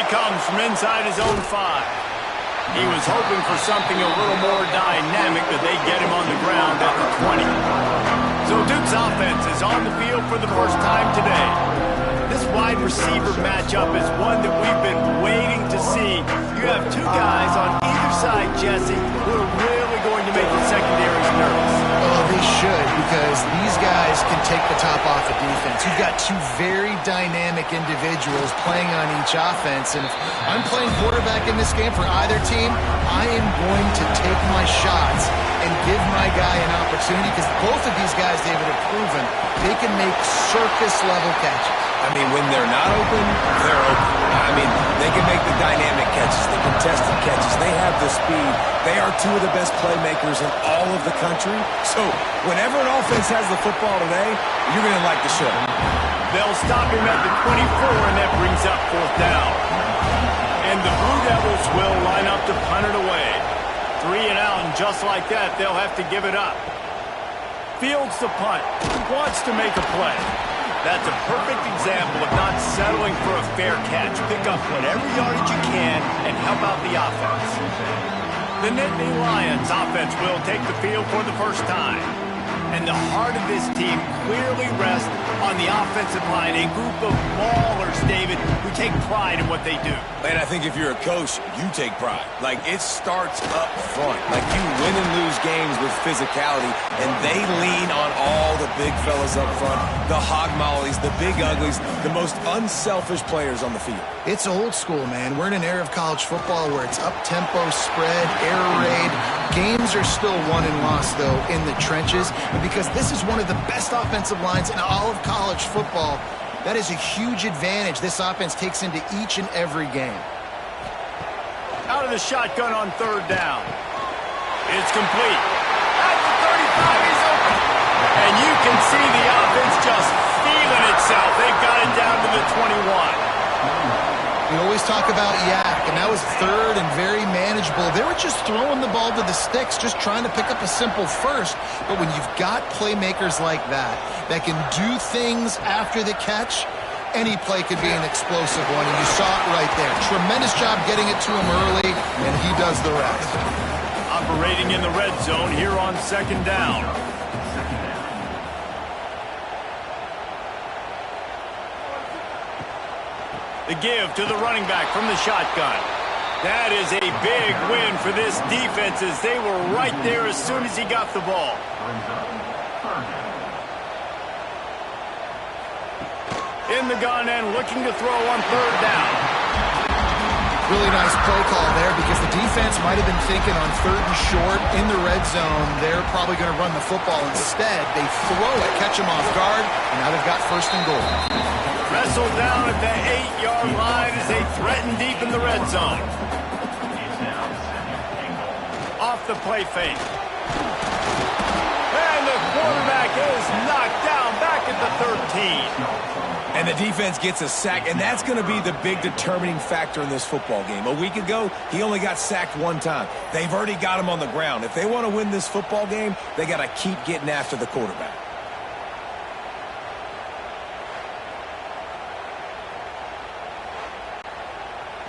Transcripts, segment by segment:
comes from inside his own 5. He was hoping for something a little more dynamic, but they get him on the ground at the 20. So Duke's offense is on the field for the first time today. This wide receiver matchup is one that we've been waiting to see. You have two guys on either side, Jesse, who are really going to make the secondaries nervous. Oh, they should, because these guys can take the top off of defense. You've got two very dynamic individuals playing on each offense, and if I'm playing quarterback in this game for either team, I am going to take my shots and give my guy an opportunity, because both of these guys, David, have proven they can make circus-level catches. I mean, when they're not open, they're open. I mean, they can make the dynamic catches, the contested catches. They have the speed. They are two of the best playmakers in all of the country. So whenever an offense has the football today, you're going to like the show. They'll stop him at the 24, and that brings up 4th down. And the Blue Devils will line up to punt it away. 3 and out, and just like that, they'll have to give it up. Fields the punt. Wants to make a play. That's a perfect example of not settling for a fair catch. Pick up whatever yardage you can and help out the offense. The Nittany Lions offense will take the field for the first time. And the heart of this team clearly rests on the offensive line, a group of ballers, David, who take pride in what they do. And I think if you're a coach, you take pride. Like, it starts up front. Like, you win and lose games with physicality, and they lean on all the big fellas up front, the hog mollies, the big uglies, the most unselfish players on the field. It's old school, man. We're in an era of college football where it's up-tempo, spread, air raid. Games are still won and lost, though, in the trenches. And because this is one of the best offensive lines in all of college football, that is a huge advantage this offense takes into each and every game. Out of the shotgun on 3rd down. It's complete. At the 35, he's open. And you can see the offense just feeling itself. They've got it down to the 21. We always talk about yak, and that was 3rd and very manageable. They were just throwing the ball to the sticks, just trying to pick up a simple first. But when you've got playmakers like that can do things after the catch, any play could be an explosive one, and you saw it right there. Tremendous job getting it to him early, and he does the rest. Operating in the red zone here on 2nd down. The give to the running back from the shotgun. That is a big win for this defense, as they were right there as soon as he got the ball. In the gun and looking to throw on 3rd down. Really nice play call there, because the defense might have been thinking on 3rd and short in the red zone, they're probably going to run the football. Instead, they throw it, catch him off guard, and now they've got 1st and goal. Wrestled down at the 8-yard line as they threaten deep in the red zone. Off the play fake. And the quarterback is knocked down back at the 13. And the defense gets a sack, and that's going to be the big determining factor in this football game. A week ago, he only got sacked 1 time. They've already got him on the ground. If they want to win this football game, they got to keep getting after the quarterback.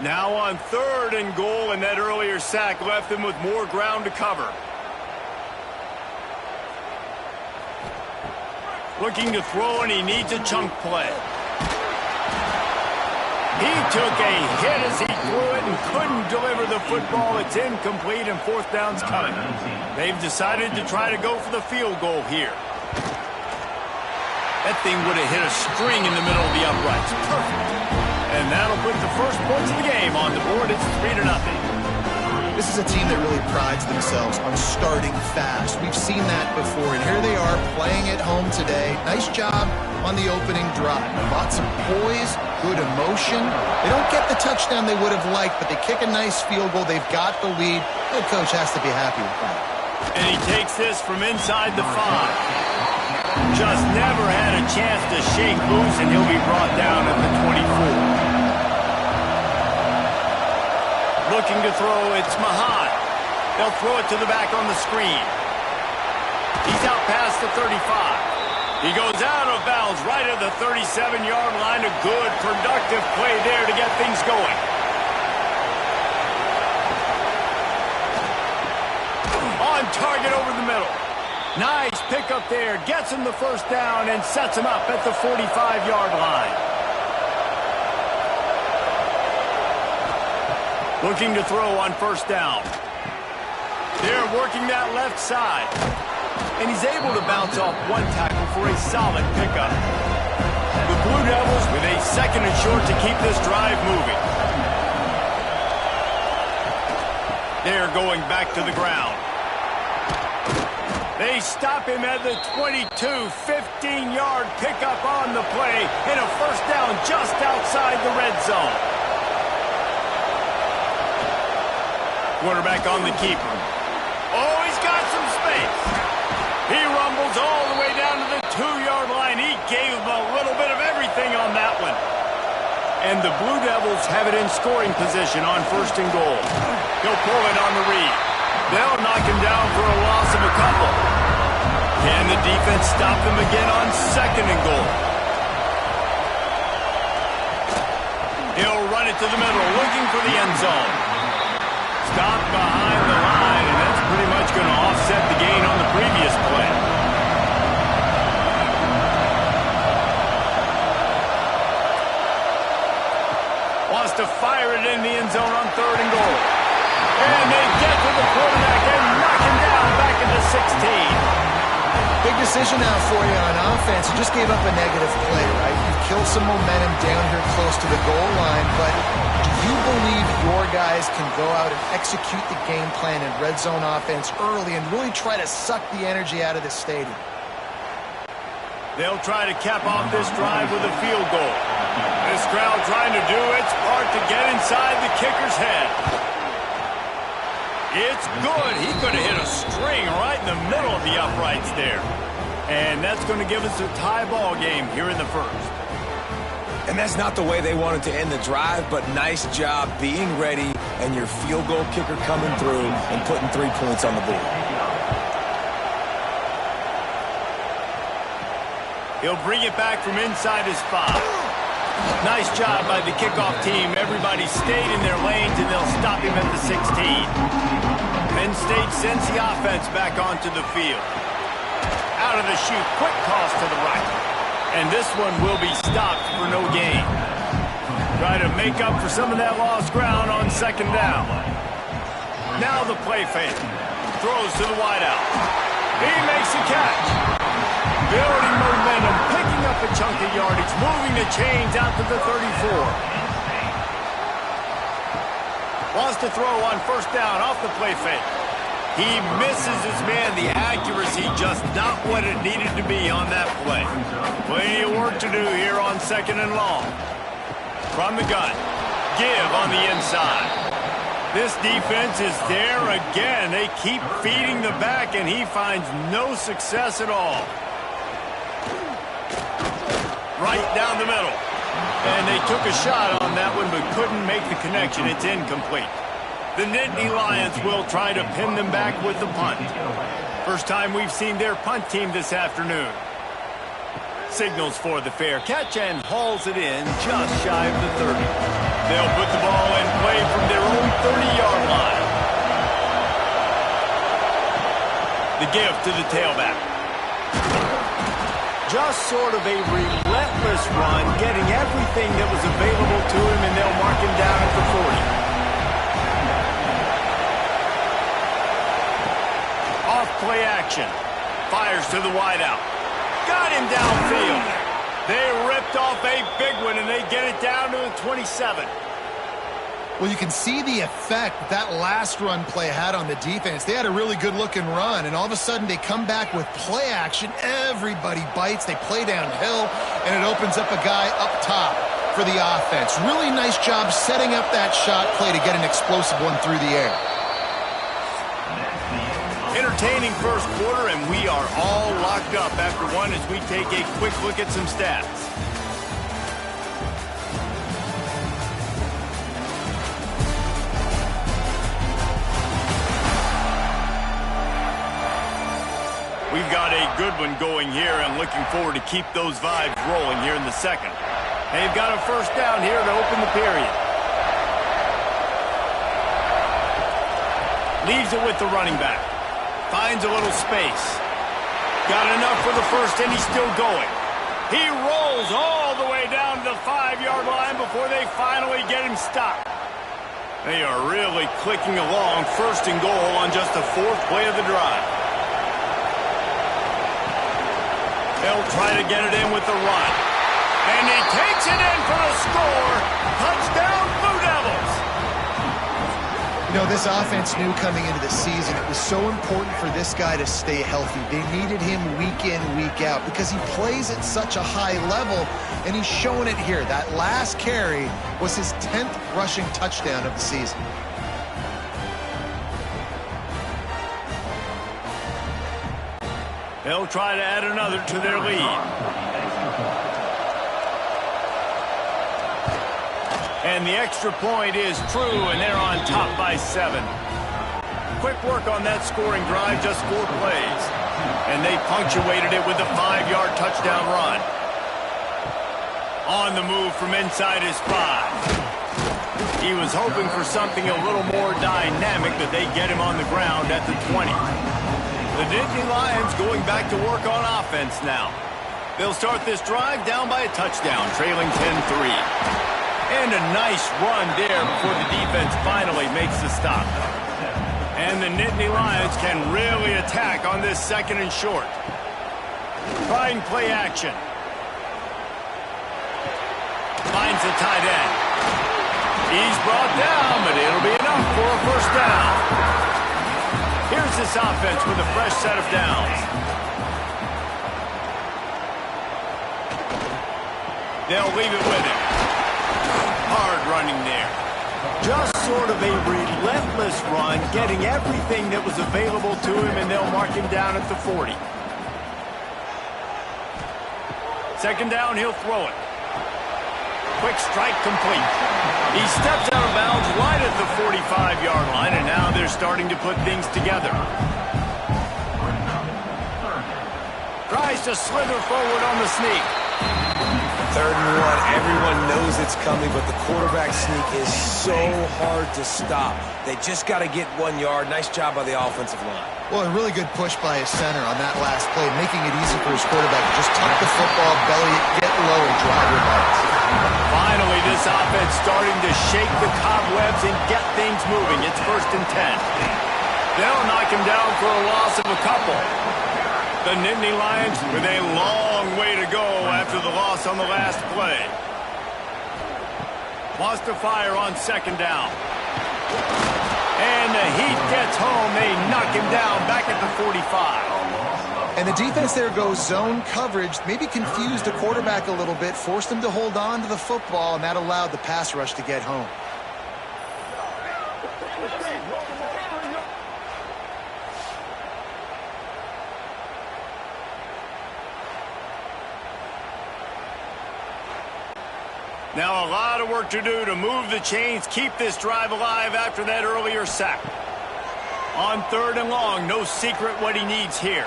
Now on 3rd and goal, and that earlier sack left them with more ground to cover. Looking to throw, and he needs a chunk play. He took a hit as he threw it and couldn't deliver the football. It's incomplete, and 4th down's coming. They've decided to try to go for the field goal here. That thing would have hit a string in the middle of the uprights. Perfect. And that'll put the first points of the game on the board. It's 3-0. This is a team that really prides themselves on starting fast. We've seen that before, and here they are playing at home today. Nice job on the opening drive. Lots of poise, good emotion. They don't get the touchdown they would have liked, but they kick a nice field goal. They've got the lead. The coach has to be happy with that. And he takes this from inside the 5. Just never had a chance to shake loose, and he'll be brought down at the 24. Looking to throw, it's Mahan. They'll throw it to the back on the screen. He's out past the 35. He goes out of bounds right at the 37-yard line. A good, productive play there to get things going. On target over the middle. Nice pickup there. Gets him the first down and sets him up at the 45-yard line. Looking to throw on first down. They're working that left side. And he's able to bounce off one tackle for a solid pickup. The Blue Devils with a second and short to keep this drive moving. They're going back to the ground. They stop him at the 22, 15-yard pickup on the play, and a first down just outside the red zone. Quarterback on the keeper. Oh, he's got some space. He rumbles all the way down to the 2-yard line. He gave him a little bit of everything on that one. And the Blue Devils have it in scoring position on first and goal. He'll pull it on the read. They'll knock him down for a loss of a couple. Can the defense stop them again on second and goal? He'll run it to the middle, looking for the end zone. Stopped behind the line, and that's pretty much going to offset the gain on the previous play. Wants to fire it in the end zone on third and goal. And they get to the quarterback and knock him down back at the 16. Big decision now for you on offense. You just gave up a negative play, right? You've killed some momentum down here close to the goal line, but do you believe your guys can go out and execute the game plan in red zone offense early and really try to suck the energy out of the stadium? They'll try to cap off this drive with a field goal. This crowd trying to do its part to get inside the kicker's head. It's good. He could have hit a string right in the middle of the uprights there. And that's going to give us a tie ball game here in the first. And that's not the way they wanted to end the drive, but nice job being ready and your field goal kicker coming through and putting 3 points on the board. He'll bring it back from inside his 5. Nice job by the kickoff team. Everybody stayed in their lanes, and they'll stop him at the 16. Penn State sends the offense back onto the field. Out of the chute, quick toss to the right. And this one will be stopped for no gain. Try to make up for some of that lost ground on second down. Now the play fake. Throws to the wideout. He makes a catch. Building momentum, picking up a chunk of yardage, moving the chains out to the 34. Wants to throw on first down off the play fake. He misses his man. The accuracy just not what it needed to be on that play. Plenty of work to do here on second and long. From the gun, give on the inside. This defense is there again. They keep feeding the back, and he finds no success at all. Right down the middle. And they took a shot on that one, but couldn't make the connection. It's incomplete. The Nittany Lions will try to pin them back with the punt. First time we've seen their punt team this afternoon. Signals for the fair catch and hauls it in just shy of the 30. They'll put the ball in play from their own 30-yard line. The give to the tailback. Just sort of a relentless run, getting everything that was available to him, and they'll mark him down at the 40. Off play action. Fires to the wideout. Got him downfield. They ripped off a big one, and they get it down to the 27. Well, you can see the effect that last run play had on the defense. They had a really good-looking run, and all of a sudden they come back with play action. Everybody bites. They play downhill, and it opens up a guy up top for the offense. Really nice job setting up that shot play to get an explosive one through the air. Entertaining first quarter, and we are all locked up after one as we take a quick look at some stats. We've got a good one going here and looking forward to keep those vibes rolling here in the second. They've got a first down here to open the period. Leaves it with the running back. Finds a little space. Got enough for the first, and he's still going. He rolls all the way down to the 5-yard line before they finally get him stopped. They are really clicking along, first and goal on just the 4th play of the drive. They'll try to get it in with the run. And he takes it in for the score. Touchdown, Blue Devils. You know, this offense knew coming into the season it was so important for this guy to stay healthy. They needed him week in, week out because he plays at such a high level, and he's showing it here. That last carry was his 10th rushing touchdown of the season. They'll try to add another to their lead. And the extra point is true, and they're on top by 7. Quick work on that scoring drive, just 4 plays. And they punctuated it with a 5-yard touchdown run. On the move from inside his 5. He was hoping for something a little more dynamic, but they get him on the ground at the 20. The Nittany Lions going back to work on offense now. They'll start this drive down by a touchdown, trailing 10-3. And a nice run there before the defense finally makes the stop. And the Nittany Lions can really attack on this 2nd and short. Trying play action. Finds the tight end. He's brought down, but it'll be enough for a first down. Here's this offense with a fresh set of downs. They'll leave it with him. Hard running there. Just sort of a relentless run, getting everything that was available to him, and they'll mark him down at the 40. 2nd down, he'll throw it. Quick strike complete. He steps out of bounds right at the 45-yard line, and now they're starting to put things together. Tries to slither forward on the sneak. 3rd and 1. Everyone knows it's coming, but the quarterback sneak is so hard to stop. They just got to get 1 yard. Nice job by the offensive line. Well, a really good push by his center on that last play, making it easy for his quarterback to just tuck the football, belly it, get low, and drive your legs. Finally, this offense starting to shake the cobwebs and get things moving. It's 1st and 10. They'll knock him down for a loss of a couple. The Nittany Lions with a long way to go after the loss on the last play. Wants to fire on 2nd down. And the heat gets home. They knock him down back at the 45. And the defense there goes zone coverage, maybe confused the quarterback a little bit, forced him to hold on to the football, and that allowed the pass rush to get home. Now a lot of work to do to move the chains, keep this drive alive after that earlier sack. On 3rd and long, no secret what he needs here.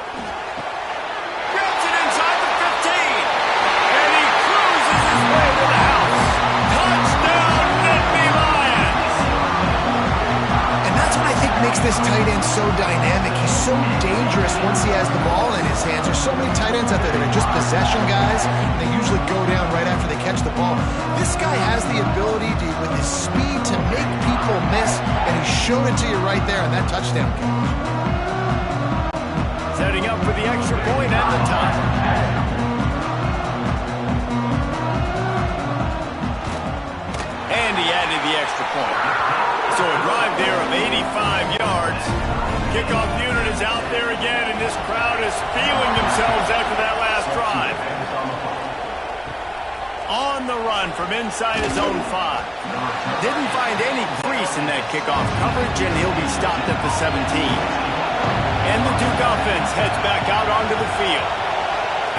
Grabs it inside the 15. And he cruises his way to the house. Touchdown, Nittany Lions! And that's what I think makes this tight end so dynamic. He's so dangerous once he has the ball in his hands. There's so many tight ends out there that are just possession guys, and they usually go down right after they catch the ball. This guy has the ability to, with his speed, to make people miss, and he showed it to you right there on that touchdown catch. Setting up for the extra point and the time. And he added the extra point. So a drive there of 85 yards. Kickoff unit is out there again, and this crowd is feeling themselves after that last drive. On the run from inside his own 5. Didn't find any crease in that kickoff coverage, and he'll be stopped at the 17. And the Duke offense heads back out onto the field.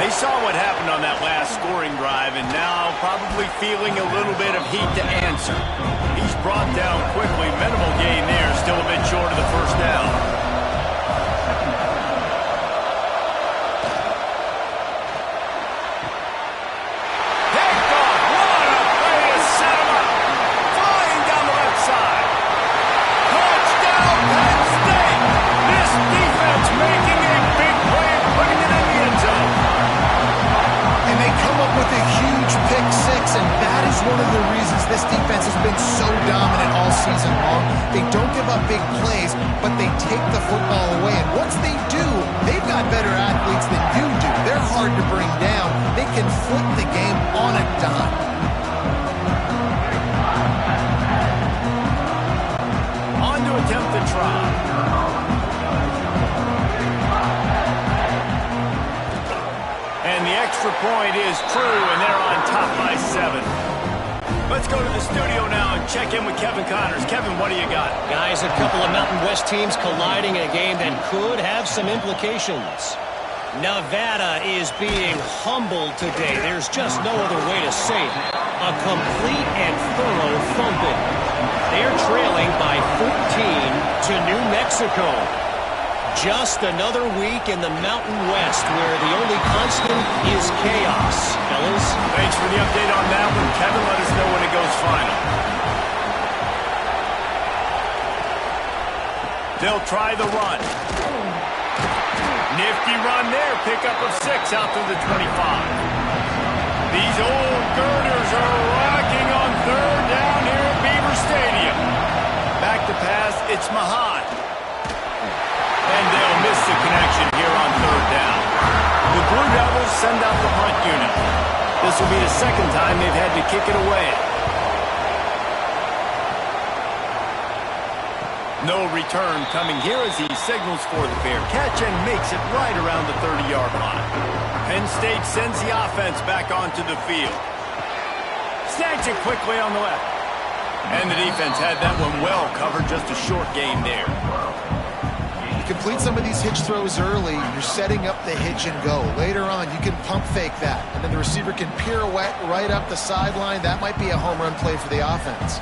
They saw what happened on that last scoring drive, and now probably feeling a little bit of heat to answer. He's brought down quickly. Minimal gain there, still a bit short of the first down. mistakes, and that is one of the reasons this defense has been so dominant all season long. They don't give up big plays, but they take the football away. And once they do, they've got better athletes than you do. They're hard to bring down. They can flip the game on a dime. On to attempt the try. And the extra point is true, and they're on top by 7. Let's go to the studio now and check in with Kevin Connors. Kevin, what do you got? Guys, a couple of Mountain West teams colliding in a game that could have some implications. Nevada is being humbled today. There's just no other way to say it. A complete and thorough thumping. They're trailing by 14 to New Mexico. Just another week in the Mountain West where the only constant is chaos. Fellas? Thanks for the update on that one. Kevin, let us know when it goes final. They'll try the run. Nifty run there. Pickup of 6 out to the 25. These old girders are rocking on 3rd down here at Beaver Stadium. Back to pass. It's Mahan. And they'll miss the connection here on 3rd down. The Blue Devils send out the punt unit. This will be the second time they've had to kick it away. No return coming here as he signals for the fair catch and makes it right around the 30-yard line. Penn State sends the offense back onto the field. Snatch it quickly on the left. And the defense had that one well covered, just a short game there. Complete some of these hitch throws early, you're setting up the hitch and go. Later on, you can pump fake that, and then the receiver can pirouette right up the sideline. That might be a home run play for the offense.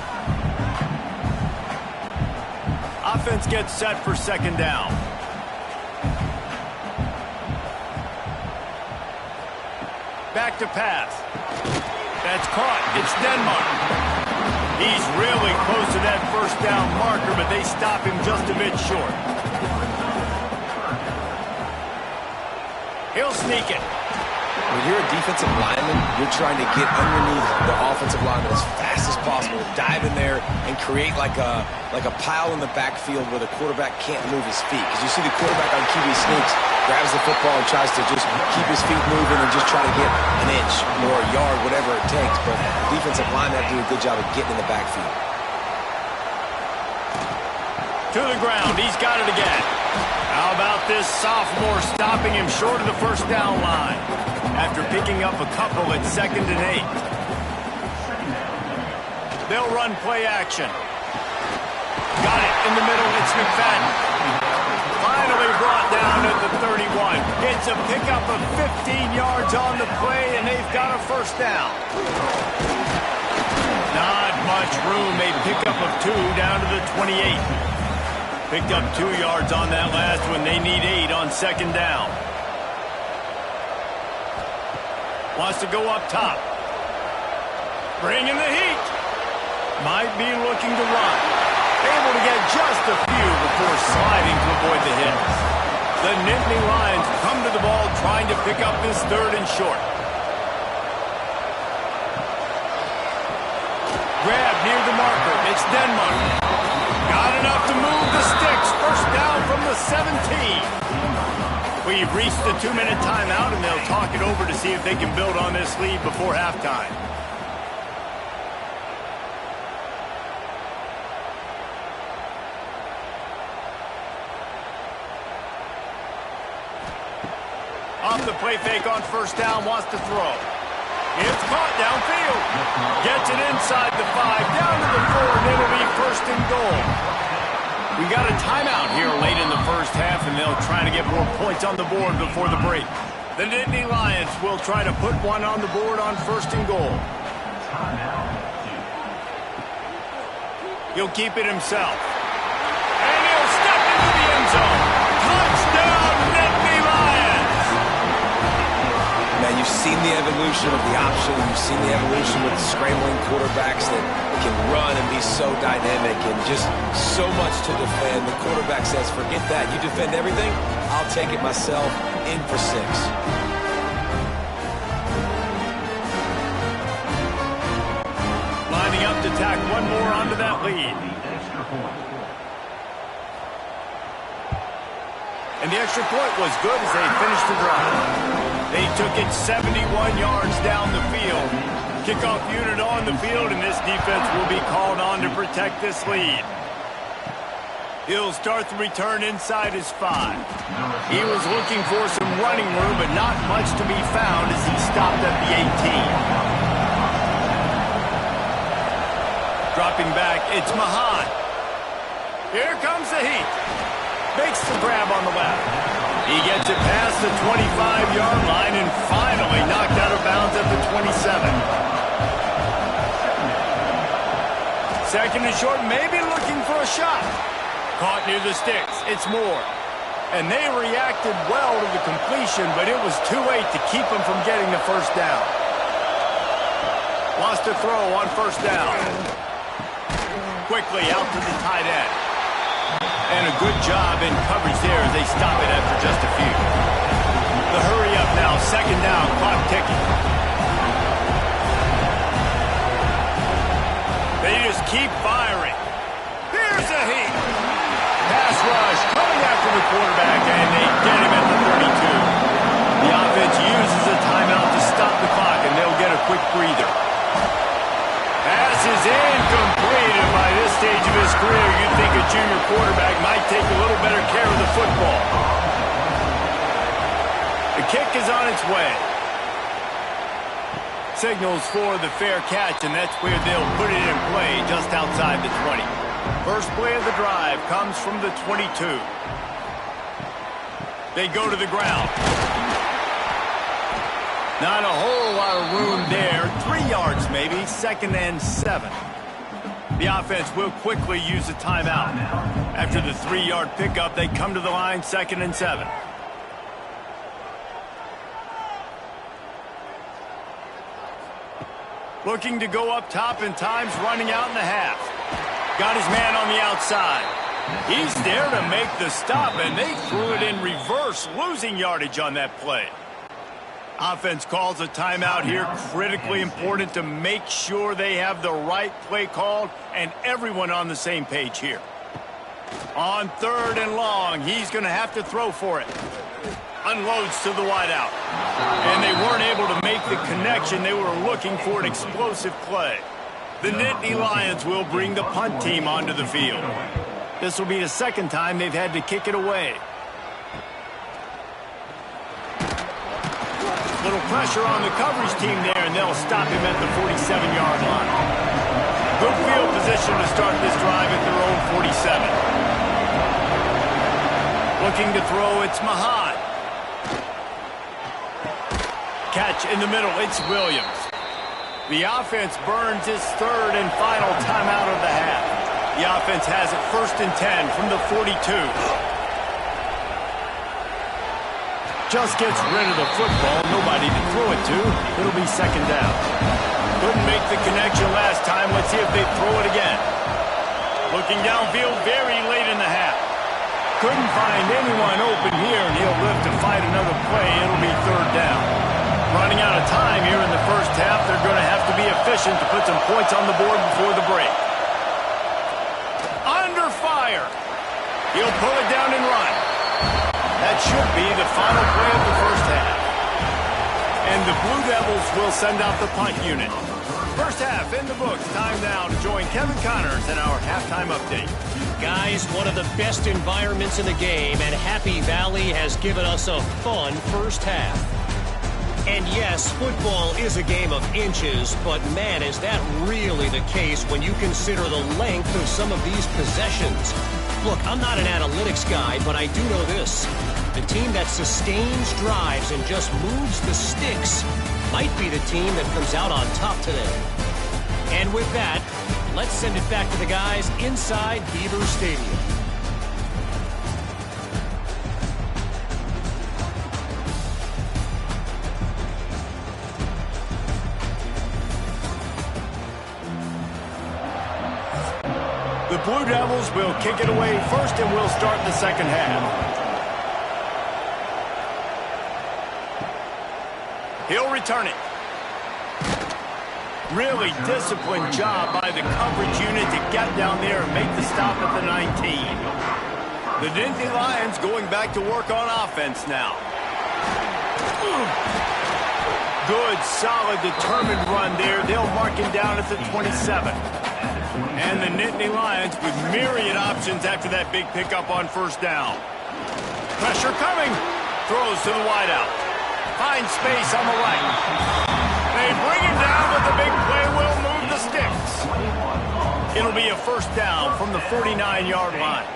Offense gets set for 2nd down. Back to pass. That's caught. It's Denmark. He's really close to that 1st down marker, but they stop him just a bit short. He'll sneak it. When you're a defensive lineman, you're trying to get underneath the offensive lineman as fast as possible, dive in there and create like a pile in the backfield where the quarterback can't move his feet. Because you see the quarterback on QB sneaks, grabs the football and tries to just keep his feet moving and just try to get an inch or a yard, whatever it takes. But the defensive linemen have to do a good job of getting in the backfield. To the ground. He's got it again. How about this sophomore stopping him short of the 1st down line after picking up a couple at 2nd and 8. They'll run play action. Got it in the middle. It's McFadden. Finally brought down at the 31. It's a pickup of 15 yards on the play, and they've got a 1st down. Not much room. A pickup of 2 down to the 28. Picked up 2 yards on that last one. They need 8 on 2nd down. Wants to go up top. Bringing the heat. Might be looking to run. Able to get just a few before sliding to avoid the hits. The Nittany Lions come to the ball trying to pick up this 3rd and short. Grab near the marker. It's Denmark. Got enough to move the sticks. 1st down from the 17. We've reached the 2-minute timeout, and they'll talk it over to see if they can build on this lead before halftime. Off the play fake on 1st down, wants to throw. It's caught downfield. Gets it inside the 5, down to the 4, and it'll be 1st and goal. We got a timeout here late in the 1st half, and they'll try to get more points on the board before the break. The Nittany Lions will try to put one on the board on 1st and goal. He'll keep it himself. And he'll step into the end zone. Touchdown, Nittany Lions! Man, you've seen the evolution of the option. You've seen the evolution with scrambling quarterbacks that can run and be so dynamic and just so much to defend. The quarterback says, forget that. You defend everything, I'll take it myself. In for 6. to tack one more onto that lead. And the extra point was good as they finished the drive. They took it 71 yards down the field. Kickoff unit on the field, and this defense will be called on to protect this lead. He'll start the return inside his 5. He was looking for some running room, but not much to be found as he stopped at the 18. Dropping back, it's Mahan. Here comes the heat. Makes the grab on the left. He gets it past the 25-yard line and finally knocked out of bounds at the 27. Second and short, maybe looking for a shot. Caught near the sticks. It's Moore. And they reacted well to the completion, but it was too late to keep them from getting the first down. Lost a throw on first down. Quickly out to the tight end. And a good job in coverage there as they stop it after just a few. The hurry up now. Second down. Clock ticking. They just keep firing. Here's the heat. Pass rush coming after the quarterback, and they get him at the 32. The offense uses a timeout to stop the clock, and they'll get a quick breather. Pass is incomplete, and by this stage of his career, you'd think a junior quarterback might take a little better care of the football. The kick is on its way. Signals for the fair catch, and that's where they'll put it in play just outside the 20. First play of the drive comes from the 22. They go to the ground. Not a whole lot of room there. 3 yards maybe, second and 7. The offense will quickly use a timeout. After the 3-yard pickup, they come to the line, second and 7. Looking to go up top, and time's running out in the half. Got his man on the outside. He's there to make the stop, and they threw it in reverse, losing yardage on that play. Offense calls a timeout here. Critically important to make sure they have the right play called and everyone on the same page here. On third and long, he's going to have to throw for it. Unloads to the wideout. And they weren't able to make the connection. They were looking for an explosive play. The Nittany Lions will bring the punt team onto the field. This will be the second time they've had to kick it away. Little pressure on the coverage team there, and they'll stop him at the 47-yard line. Good field position to start this drive at their own 47. Looking to throw, it's Mahan. Catch in the middle, it's Williams. The offense burns its third and final timeout of the half. The offense has it first and 10 from the 42. Just gets rid of the football, nobody to throw it to. It'll be second down. Couldn't make the connection last time. Let's see if they throw it again. Looking downfield very late in the half. Couldn't find anyone open here, and he'll live to fight another play. It'll be third down. Running out of time here in the first half. They're going to have to be efficient to put some points on the board before the break. Under fire. He'll pull it down and run. That should be the final play of the first half. And the Blue Devils will send out the punt unit. First half in the books. Time now to join Kevin Connors in our halftime update. Guys, one of the best environments in the game, and Happy Valley has given us a fun first half. And yes, football is a game of inches, but man, is that really the case when you consider the length of some of these possessions. Look, I'm not an analytics guy, but I do know this. The team that sustains drives and just moves the sticks might be the team that comes out on top today. And with that, let's send it back to the guys inside Beaver Stadium. The Blue Devils will kick it away first, and we'll start the second half. He'll return it. Really disciplined job by the coverage unit to get down there and make the stop at the 19. The Nittany Lions going back to work on offense now. Good, solid, determined run there. They'll mark him down at the 27. And the Nittany Lions with myriad options after that big pickup on first down. Pressure coming. Throws to the wideout. Finds space on the right. They bring him down, but the big play will move the sticks. It'll be a first down from the 49-yard line.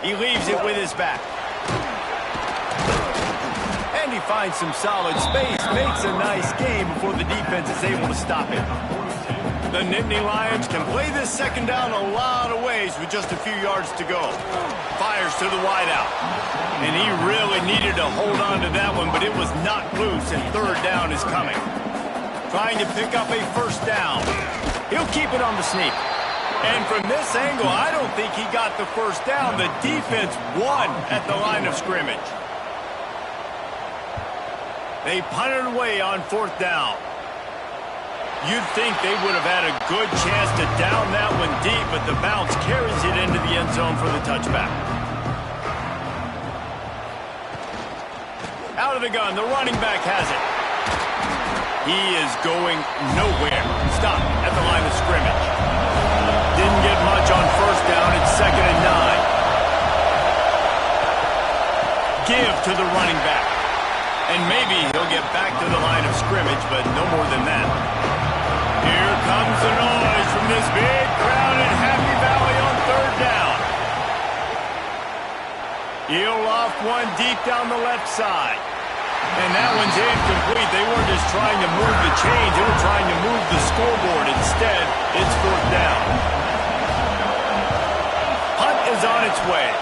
He leaves it with his back. And he finds some solid space, makes a nice game before the defense is able to stop him. The Nittany Lions can play this second down a lot of ways with just a few yards to go. Fires to the wideout. And he really needed to hold on to that one, but it was not loose, and third down is coming. Trying to pick up a first down. He'll keep it on the sneak. And from this angle, I don't think he got the first down. The defense won at the line of scrimmage. They punted away on fourth down. You'd think they would have had a good chance to down that one deep, but the bounce carries it into the end zone for the touchback. Out of the gun, the running back has it. He is going nowhere. Stop at the line of scrimmage. Didn't get much on first down. It's 2nd and 9. Give to the running back. And maybe he'll get back to the line of scrimmage, but no more than that. Here comes the noise from this big crowd in Happy Valley on third down. He'll loft one deep down the left side. And that one's incomplete. They weren't just trying to move the chains. They were trying to move the scoreboard. Instead, it's fourth down. Hunt is on its way.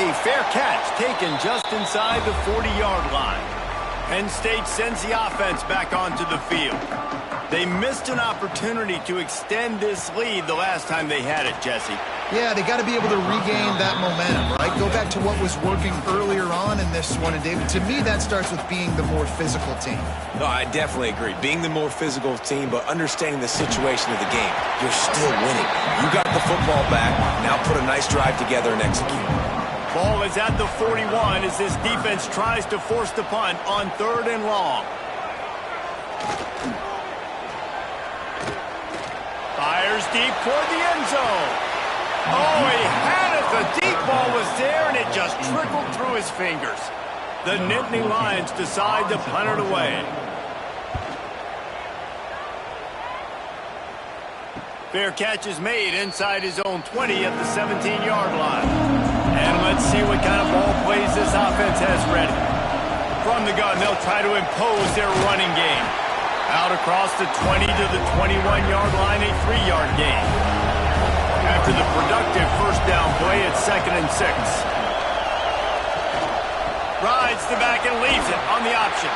A fair catch taken just inside the 40-yard line. Penn State sends the offense back onto the field. They missed an opportunity to extend this lead the last time they had it, Jesse. Yeah, they got to be able to regain that momentum, right? Go back to what was working earlier on in this one. And, David, to me, that starts with being the more physical team. No, I definitely agree. Being the more physical team, but understanding the situation of the game. You're still winning. You got the football back. Now put a nice drive together and execute. Ball is at the 41 as this defense tries to force the punt on 3rd and long. Fires deep toward the end zone. Oh, he had it. The deep ball was there, and it just trickled through his fingers. The Nittany Lions decide to punt it away. Fair catch is made inside his own 20 at the 17-yard line. And let's see what kind of ball plays this offense has ready. From the gun, they'll try to impose their running game. Out across the 20 to the 21-yard line, a 3-yard gain. After the productive first down play, it's 2nd and 6. Rides the back and leaves it on the option.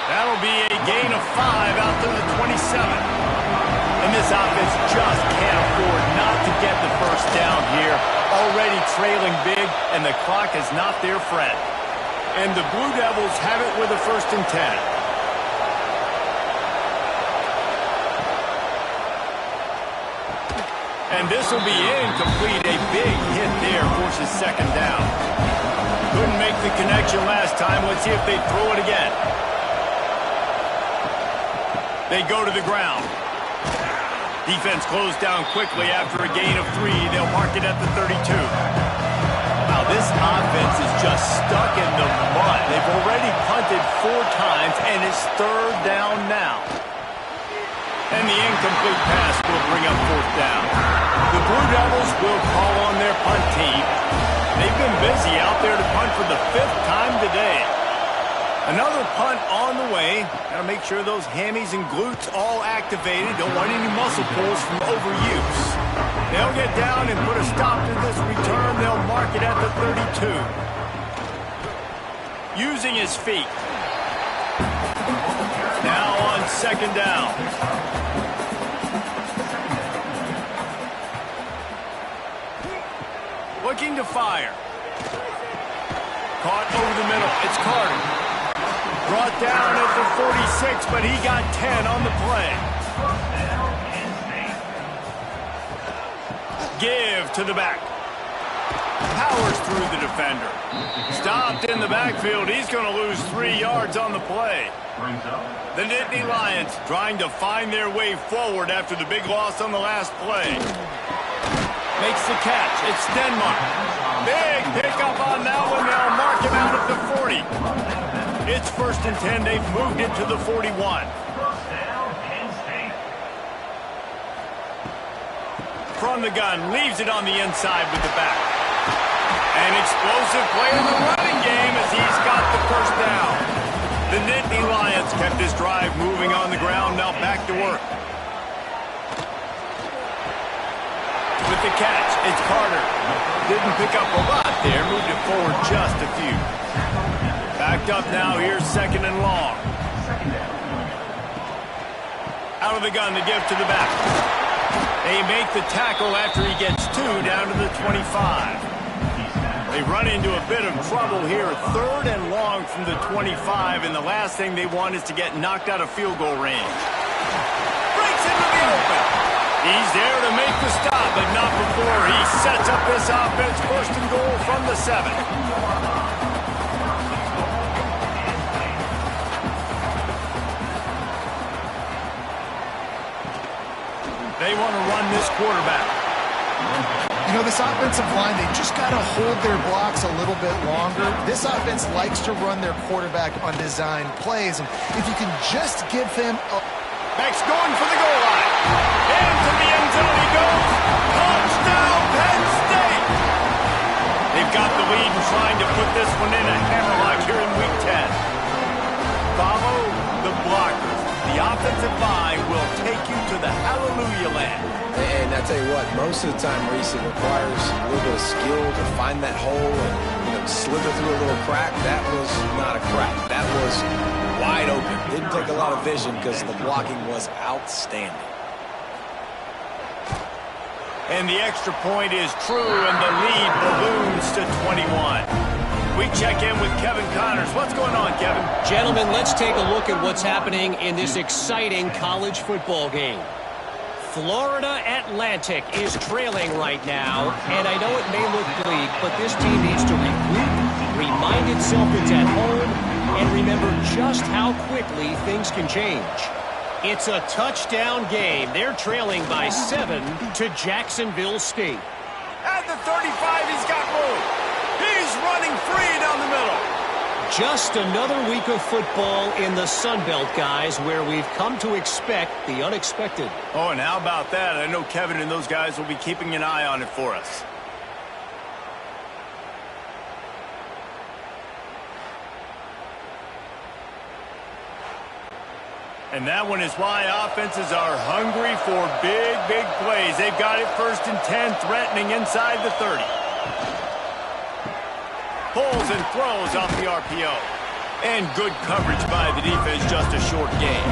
That'll be a gain of 5 out to the 27. And this offense just can't afford not to get the first down here. Already trailing big, and the clock is not their friend. And the Blue Devils have it with a 1st and 10. And this will be incomplete. A big hit there forces 2nd down. Couldn't make the connection last time. Let's see if they throw it again. They go to the ground. Defense closed down quickly after a gain of 3. They'll mark it at the 32. Wow, this offense is just stuck in the mud. They've already punted 4 times, and it's 3rd down now. And the incomplete pass will bring up 4th down. The Blue Devils will call on their punt team. They've been busy out there to punt for the 5th time today. Another punt on the way. Got to make sure those hammies and glutes all activated. Don't want any muscle pulls from overuse. They'll get down and put a stop to this return. They'll mark it at the 32. Using his feet. Now on 2nd down. Looking to fire. Caught over the middle. It's Carter. Brought down at the 46, but he got 10 on the play. Give to the back. Powers through the defender. Stopped in the backfield. He's going to lose 3 yards on the play. The Nittany Lions trying to find their way forward after the big loss on the last play. Makes the catch. It's Denmark. Big pickup on that one. They'll mark him out at the 40. It's 1st and 10. They've moved it to the 41. From the gun, leaves it on the inside with the back. An explosive play in the running game as he's got the first down. The Nittany Lions kept his drive moving on the ground. Now back to work. With the catch, it's Carter. Didn't pick up a lot there. Moved it forward just a few. Backed up now. Here's 2nd and long. Out of the gun, the give to the back. They make the tackle after he gets 2 down to the 25. They run into a bit of trouble here. 3rd and long from the 25, and the last thing they want is to get knocked out of field goal range. Breaks into the open. He's there to make the stop, but not before he sets up this offense. 1st and goal from the 7. They want to run this quarterback. You know, this offensive line, they just got to hold their blocks a little bit longer. This offense likes to run their quarterback on design plays, and if you can just give him a... Beck's going for the goal line. Into the end zone he goes. Touchdown, Penn State! They've got the lead and trying to put this one in a hammerlock here in Week 10. Follow the blockers. The offensive line will take you to the hallelujah land. And I tell you what, most of the time, Reese, it requires a little bit of skill to find that hole and slither through a little crack. That was not a crack. That was wide open. Didn't take a lot of vision because the blocking was outstanding. And the extra point is true, and the lead balloons to 21. We check in with Kevin Connors. What's going on, Kevin? Gentlemen, let's take a look at what's happening in this exciting college football game. Florida Atlantic is trailing right now, and I know it may look bleak, but this team needs to regroup, remind itself it's at home, and remember just how quickly things can change. It's a touchdown game. They're trailing by 7 to Jacksonville State. At the 35, he's got room. He's running free down the middle. Just another week of football in the Sun Belt, guys, where we've come to expect the unexpected. Oh, and how about that? I know Kevin and those guys will be keeping an eye on it for us. And that one is why offenses are hungry for big, big plays. They've got it 1st and 10, threatening inside the 30. Pulls and throws off the RPO. And good coverage by the defense, just a short gain.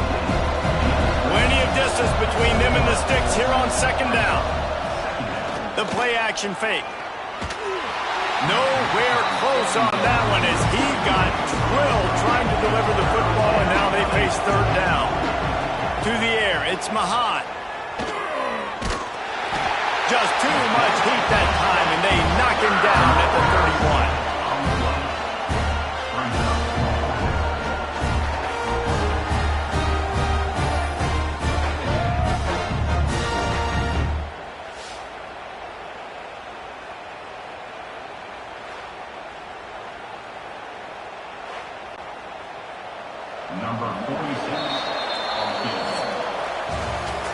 Plenty of distance between them and the sticks here on 2nd down. The play action fake. Nowhere close on that one as he got drilled trying to deliver the football, and now they face 3rd down. To the air, it's Mahan. Just too much heat that time, and they knock him down at the 31.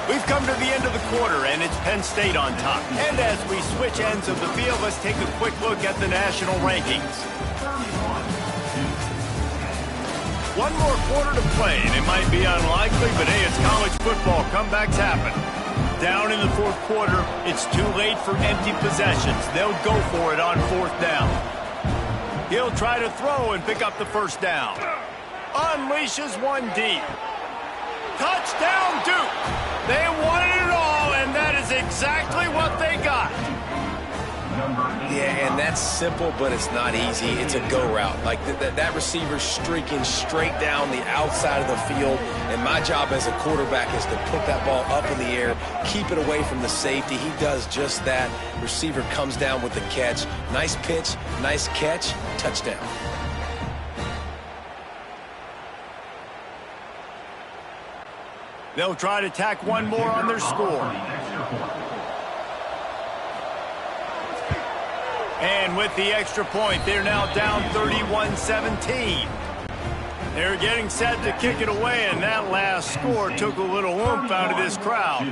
We've come to the end of the quarter, and it's Penn State on top. And as we switch ends of the field, let's take a quick look at the national rankings. One more quarter to play, and it might be unlikely, but hey, it's college football. Comebacks happen. Down in the 4th quarter, it's too late for empty possessions. They'll go for it on 4th down. He'll try to throw and pick up the 1st down. Unleashes one deep. Touchdown, Duke! They wanted it all, and that is exactly what they got. Yeah, and that's simple, but it's not easy. It's a go route. Like that receiver streaking straight down the outside of the field, and my job as a quarterback is to put that ball up in the air, keep it away from the safety. He does just that. Receiver comes down with the catch. Nice pitch, nice catch, touchdown. They'll try to tack one more on their score. And with the extra point, they're now down 31-17. They're getting set to kick it away, and that last score took a little oomph out of this crowd.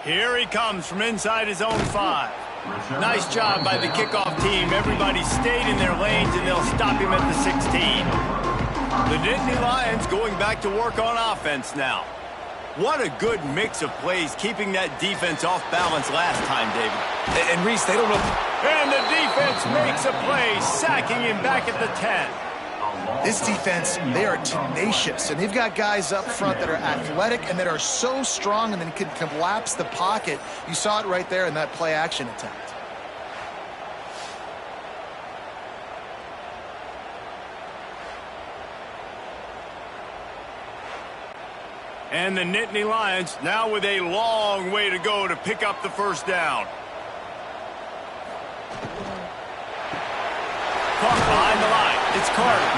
Here he comes from inside his own 5. Nice job by the kickoff team. Everybody stayed in their lanes, and they'll stop him at the 16. The Nittany Lions going back to work on offense now. What a good mix of plays, keeping that defense off balance last time, David. And Reese, they don't know. And the defense makes a play, sacking him back at the 10. This defense, they are tenacious, and they've got guys up front that are athletic and that are so strong and then can collapse the pocket. You saw it right there in that play-action attempt. And the Nittany Lions now with a long way to go to pick up the first down. Caught behind the line. It's Carter.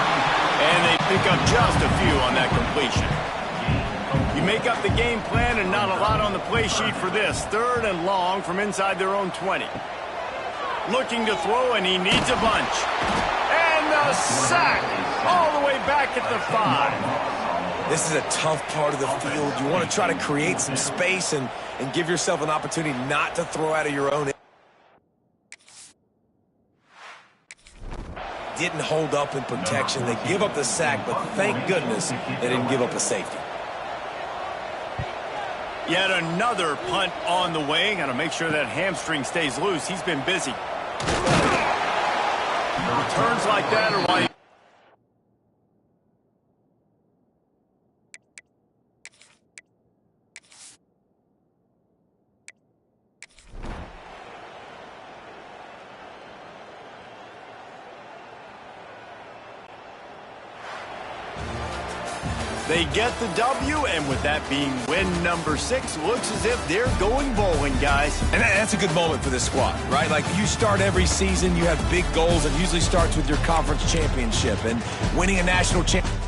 And they pick up just a few on that completion. You make up the game plan and not a lot on the play sheet for this. 3rd and long from inside their own 20. Looking to throw, and he needs a bunch. And the sack all the way back at the 5. This is a tough part of the field. You want to try to create some space and give yourself an opportunity not to throw out of your own. Didn't hold up in protection. They give up the sack, but thank goodness they didn't give up a safety. Yet another punt on the way. Got to make sure that hamstring stays loose. He's been busy. Returns like that are why. They get the W, and with that being win number 6, looks as if they're going bowling, guys. And that's a good moment for this squad, right? Like, you start every season, you have big goals. It usually starts with your conference championship, and winning a national championship.